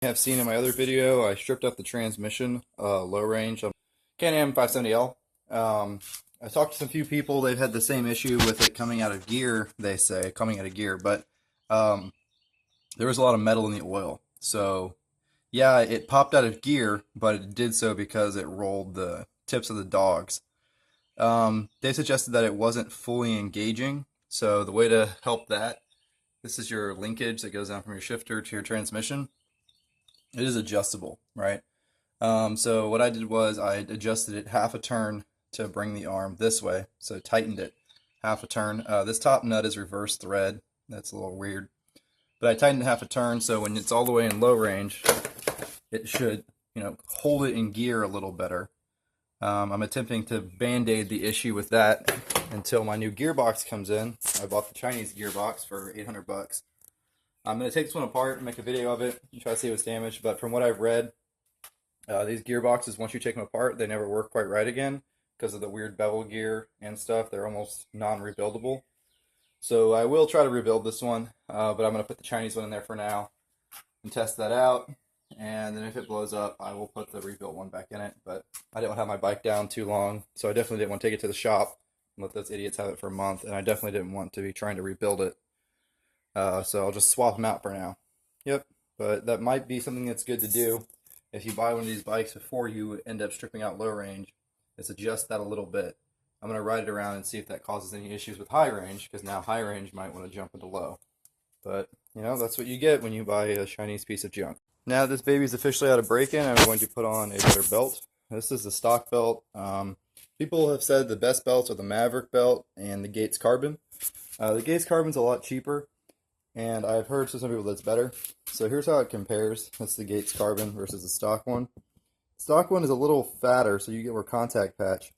Have seen in my other video, I stripped out the transmission, low range on Can-Am 570L. I talked to some few people, they've had the same issue with it coming out of gear, they say, coming out of gear, but there was a lot of metal in the oil. So, yeah, it popped out of gear, but it did so because it rolled the tips of the dogs. They suggested that it wasn't fully engaging, so the way to help that, this is your linkage that goes down from your shifter to your transmission. It is adjustable, right? So what I did was I adjusted it half a turn to bring the arm this way, so tightened it half a turn. This top nut is reverse thread. That's a little weird. But I tightened it half a turn, so when it's all the way in low range, it should, hold it in gear a little better. I'm attempting to band-aid the issue with that until my new gearbox comes in. I bought the Chinese gearbox for 800 bucks. I'm going to take this one apart and make a video of it and try to see what's damaged, but from what I've read, these gearboxes, once you take them apart, they never work quite right again because of the weird bevel gear and stuff. They're almost non-rebuildable. So I will try to rebuild this one, but I'm going to put the Chinese one in there for now and test that out. And then if it blows up, I will put the rebuilt one back in it. But I didn't have my bike down too long, so I definitely didn't want to take it to the shop and let those idiots have it for a month. And I definitely didn't want to be trying to rebuild it. So I'll just swap them out for now. Yep, but that might be something that's good to do if you buy one of these bikes before you end up stripping out low range. Is adjust that a little bit. I'm going to ride it around and see if that causes any issues with high range, because now high range might want to jump into low. But, that's what you get when you buy a Chinese piece of junk. Now that this baby's officially out of break-in, I'm going to put on a better belt. This is the stock belt. People have said the best belts are the Maverick belt and the Gates Carbon. The Gates Carbon's a lot cheaper, and I've heard from some people that's better. So here's how it compares. That's the Gates Carbon versus the stock one. The stock one is a little fatter, so you get more contact patch.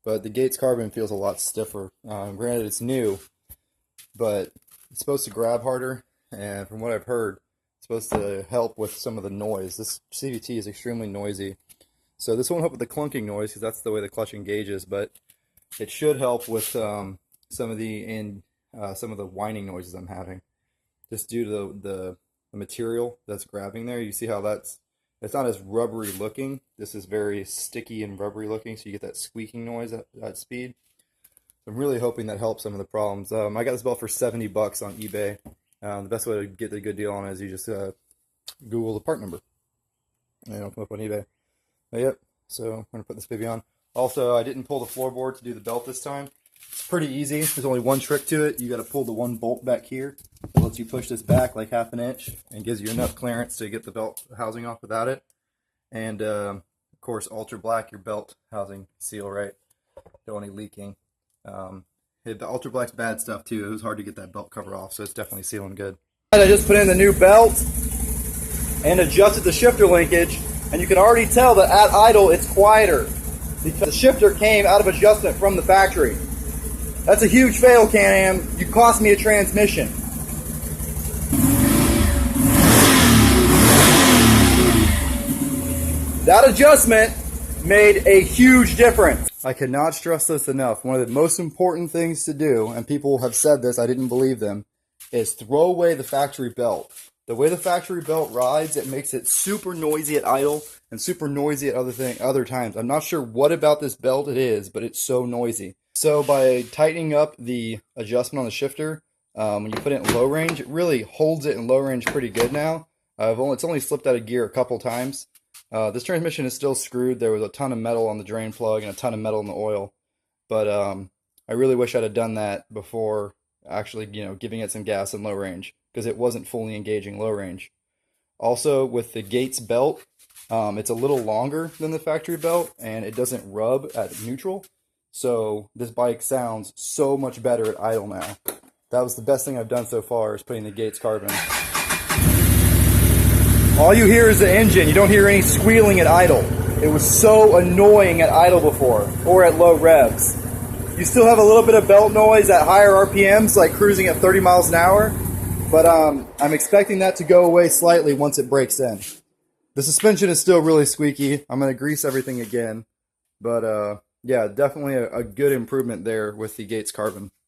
But the Gates Carbon feels a lot stiffer. Granted, it's new, but it's supposed to grab harder. And from what I've heard, it's supposed to help with some of the noise. This CVT is extremely noisy. So this won't help with the clunking noise, because that's the way the clutch engages. But it should help with some of the whining noises I'm having, just due to the material that's grabbing there. You see how it's not as rubbery looking. This is very sticky and rubbery looking, so you get that squeaking noise at speed. So I'm really hoping that helps some of the problems. I got this belt for 70 bucks on eBay. The best way to get the good deal on it is you just Google the part number, and it'll come up on eBay. But yep, so I'm going to put this baby on. Also, I didn't pull the floorboard to do the belt this time. It's pretty easy. There's only one trick to it. You got to pull the one bolt back here. It lets you push this back like half an inch and gives you enough clearance to get the belt housing off without it. And of course, ultra black your belt housing seal, right? Don't want any leaking. The ultra black's bad stuff too. It was hard to get that belt cover off, so it's definitely sealing good. I just put in the new belt and adjusted the shifter linkage, and you can already tell that at idle it's quieter because the shifter came out of adjustment from the factory. That's a huge fail, Can-Am. You cost me a transmission. That adjustment made a huge difference. I cannot stress this enough. One of the most important things to do, and people have said this, I didn't believe them, is throw away the factory belt. The way the factory belt rides, it makes it super noisy at idle and super noisy at other times. I'm not sure what about this belt it is, but it's so noisy. So by tightening up the adjustment on the shifter, when you put it in low range, it really holds it in low range pretty good now. It's only slipped out of gear a couple times. This transmission is still screwed. There was a ton of metal on the drain plug and a ton of metal in the oil. But I really wish I'd have done that before actually, giving it some gas in low range, because it wasn't fully engaging low range. Also, with the Gates belt, it's a little longer than the factory belt, and it doesn't rub at neutral. So this bike sounds so much better at idle now. That was the best thing I've done so far, is putting the Gates Carbon. All you hear is the engine. You don't hear any squealing at idle. It was so annoying at idle before, or at low revs. You still have a little bit of belt noise at higher RPMs, like cruising at 30 miles an hour, but I'm expecting that to go away slightly once it breaks in. The suspension is still really squeaky. I'm going to grease everything again, but yeah, definitely a good improvement there with the Gates Carbon.